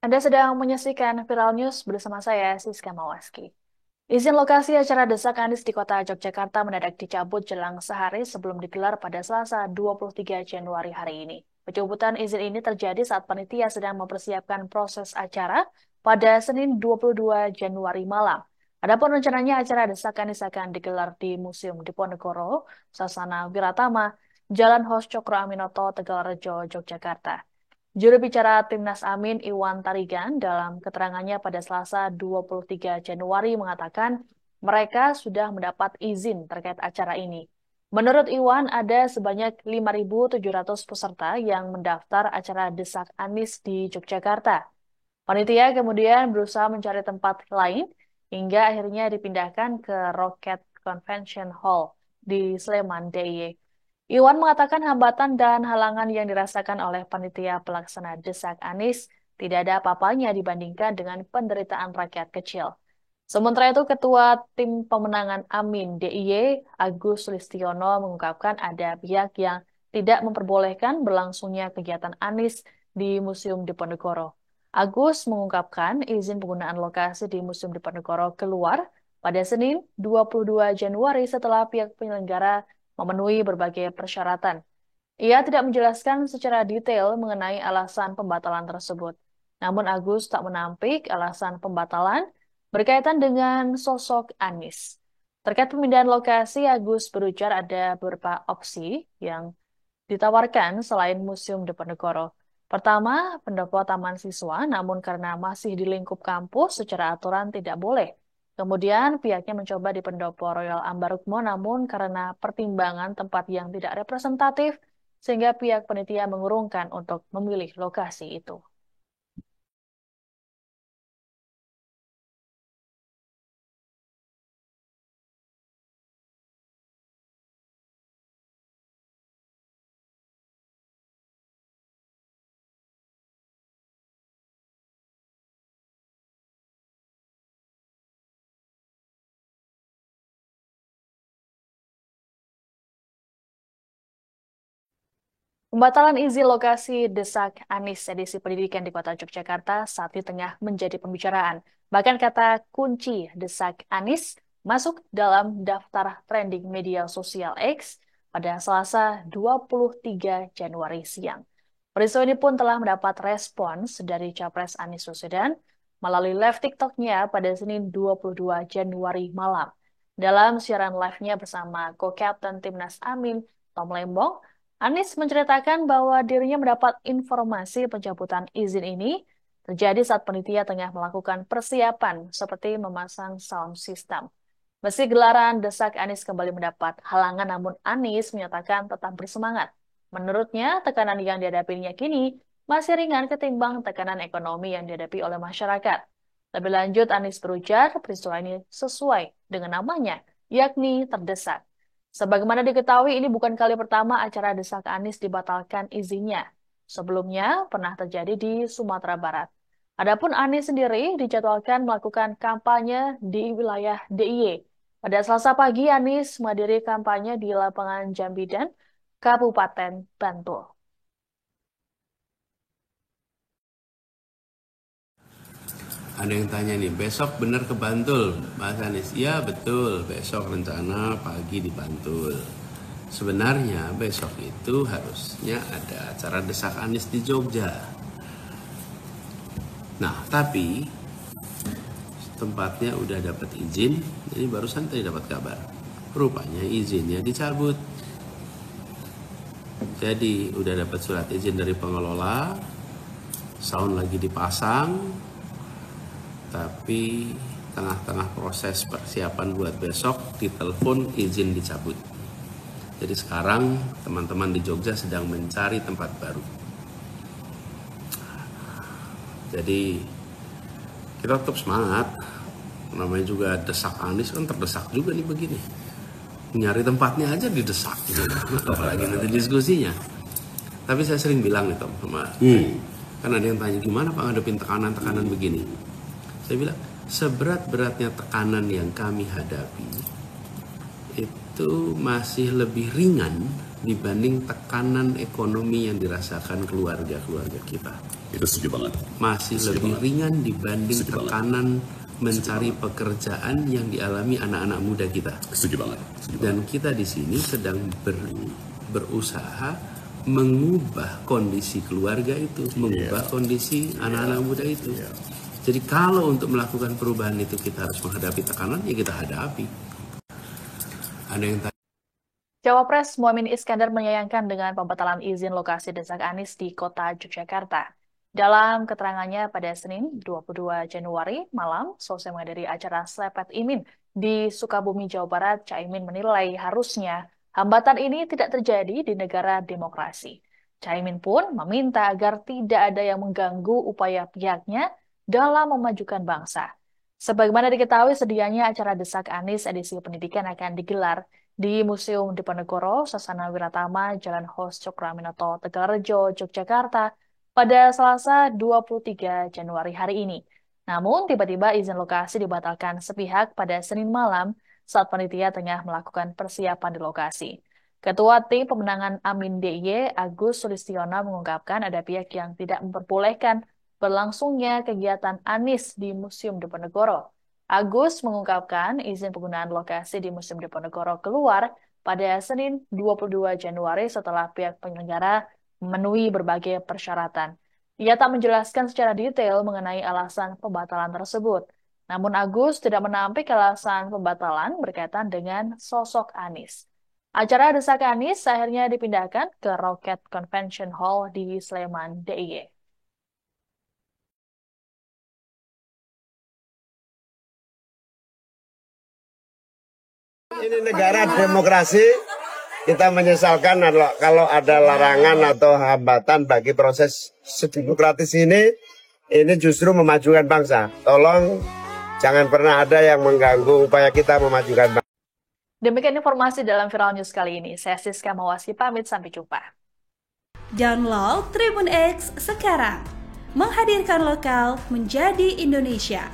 Anda sedang menyaksikan Viral News bersama saya, Siska Mawaski. Izin lokasi acara Desak Anies di kota Yogyakarta mendadak dicabut jelang sehari sebelum digelar pada Selasa 23 Januari hari ini. Pencabutan izin ini terjadi saat panitia sedang mempersiapkan proses acara pada Senin 22 Januari malam. Adapun rencananya acara Desak Anies akan digelar di Museum Diponegoro, Sasana Wiratama, Jalan Hos Cokro Aminoto, Tegalrejo, Yogyakarta. Juru bicara Timnas Amin Iwan Tarigan dalam keterangannya pada Selasa 23 Januari mengatakan mereka sudah mendapat izin terkait acara ini. Menurut Iwan, ada sebanyak 5.700 peserta yang mendaftar acara Desak Anies di Yogyakarta. Panitia kemudian berusaha mencari tempat lain hingga akhirnya dipindahkan ke Rocket Convention Hall di Sleman, DIY. Iwan mengatakan hambatan dan halangan yang dirasakan oleh panitia pelaksana Desak Anies tidak ada apa-apanya dibandingkan dengan penderitaan rakyat kecil. Sementara itu, Ketua Tim Pemenangan Amin DIY, Agus Listiono, mengungkapkan ada pihak yang tidak memperbolehkan berlangsungnya kegiatan Anies di Museum Diponegoro. Agus mengungkapkan izin penggunaan lokasi di Museum Diponegoro keluar pada Senin 22 Januari setelah pihak penyelenggara memenuhi berbagai persyaratan. Ia tidak menjelaskan secara detail mengenai alasan pembatalan tersebut. Namun Agus tak menampik alasan pembatalan berkaitan dengan sosok Anies. Terkait pemindahan lokasi, Agus berujar ada beberapa opsi yang ditawarkan selain Museum Diponegoro. Pertama, pendopo taman siswa, namun karena masih di lingkup kampus, secara aturan tidak boleh. Kemudian pihaknya mencoba di Pendopo Royal Ambarukmo, namun karena pertimbangan tempat yang tidak representatif, sehingga pihak panitia mengurungkan untuk memilih lokasi itu. Pembatalan izin lokasi Desak Anies edisi pendidikan di Kota Yogyakarta saat ini tengah menjadi pembicaraan. Bahkan kata kunci Desak Anies masuk dalam daftar trending media sosial X pada Selasa 23 Januari siang. Peristiwa ini pun telah mendapat respons dari Capres Anies Baswedan melalui live TikTok-nya pada Senin 22 Januari malam. Dalam siaran live-nya bersama co-captain Timnas Amin, Tom Lembong, Anies menceritakan bahwa dirinya mendapat informasi pencabutan izin ini terjadi saat panitia tengah melakukan persiapan seperti memasang sound system. Meski gelaran Desak Anies kembali mendapat halangan, namun Anies menyatakan tetap bersemangat. Menurutnya, tekanan yang dihadapinya kini masih ringan ketimbang tekanan ekonomi yang dihadapi oleh masyarakat. Lebih lanjut, Anies berujar peristiwa ini sesuai dengan namanya, yakni terdesak. Sebagaimana diketahui, ini bukan kali pertama acara Desak Anies dibatalkan izinnya. Sebelumnya pernah terjadi di Sumatera Barat. Adapun Anies sendiri dijadwalkan melakukan kampanye di wilayah DIY. Pada Selasa pagi, Anies menghadiri kampanye di lapangan Jambidan, Kabupaten Bantul. Ada yang tanya nih, besok bener ke Bantul, Mas Anies? Iya betul, besok rencana pagi di Bantul. Sebenarnya besok itu harusnya ada acara Desak Anies di Jogja. Nah, tapi tempatnya udah dapat izin, jadi barusan tadi dapat kabar. Rupanya izinnya dicabut. Jadi udah dapat surat izin dari pengelola, sound lagi dipasang, tapi tengah-tengah proses persiapan buat besok ditelepon izin dicabut. Jadi sekarang teman-teman di Jogja sedang mencari tempat baru. Jadi kita tetap semangat. Namanya juga Desak Anies kan terdesak juga nih begini. Nyari tempatnya aja didesak gitu. Apalagi nanti diskusinya. Tapi saya sering bilang nih Tom sama kan ada yang tanya gimana Pak ngadepin tekanan-tekanan begini. Saya bilang, seberat-beratnya tekanan yang kami hadapi itu masih lebih ringan dibanding tekanan ekonomi yang dirasakan keluarga-keluarga kita. Itu setuju banget. Masih lebih ringan dibanding tekanan mencari pekerjaan yang dialami anak-anak muda kita. Setuju banget. Dan kita di sini sedang berusaha mengubah kondisi keluarga itu, mengubah kondisi anak-anak muda itu. Jadi kalau untuk melakukan perubahan itu kita harus menghadapi tekanan, ya kita hadapi. Ada yang Cawapres Muhaimin Iskandar menyayangkan dengan pembatalan izin lokasi desak Anies di kota Yogyakarta. Dalam keterangannya pada Senin 22 Januari malam, selesai menghadiri acara Slepet Imin di Sukabumi, Jawa Barat, Caimin menilai harusnya hambatan ini tidak terjadi di negara demokrasi. Caimin pun meminta agar tidak ada yang mengganggu upaya pihaknya dalam memajukan bangsa. Sebagaimana diketahui, sedianya acara desak Anies edisi pendidikan akan digelar di Museum Diponegoro, Sasana Wiratama, Jalan Hos Cokroaminoto, Tegalrejo, Yogyakarta, pada Selasa 23 Januari hari ini. Namun, tiba-tiba izin lokasi dibatalkan sepihak pada Senin malam saat panitia tengah melakukan persiapan di lokasi. Ketua Tim Pemenangan Amin DIY, Agus Sulistiono, mengungkapkan ada pihak yang tidak memperbolehkan berlangsungnya kegiatan Anies di Museum Diponegoro. Agus mengungkapkan izin penggunaan lokasi di Museum Diponegoro keluar pada Senin 22 Januari setelah pihak penyelenggara memenuhi berbagai persyaratan. Ia tak menjelaskan secara detail mengenai alasan pembatalan tersebut. Namun Agus tidak menampik alasan pembatalan berkaitan dengan sosok Anies. Acara desak Anies akhirnya dipindahkan ke Rocket Convention Hall di Sleman, DIY. Ini negara demokrasi, kita menyesalkan kalau ada larangan atau hambatan bagi proses demokratis ini justru memajukan bangsa. Tolong jangan pernah ada yang mengganggu upaya kita memajukan bangsa. Demikian informasi dalam Viral News kali ini. Saya Siska Mawaski pamit, sampai jumpa. Download Tribun X sekarang, menghadirkan lokal menjadi Indonesia.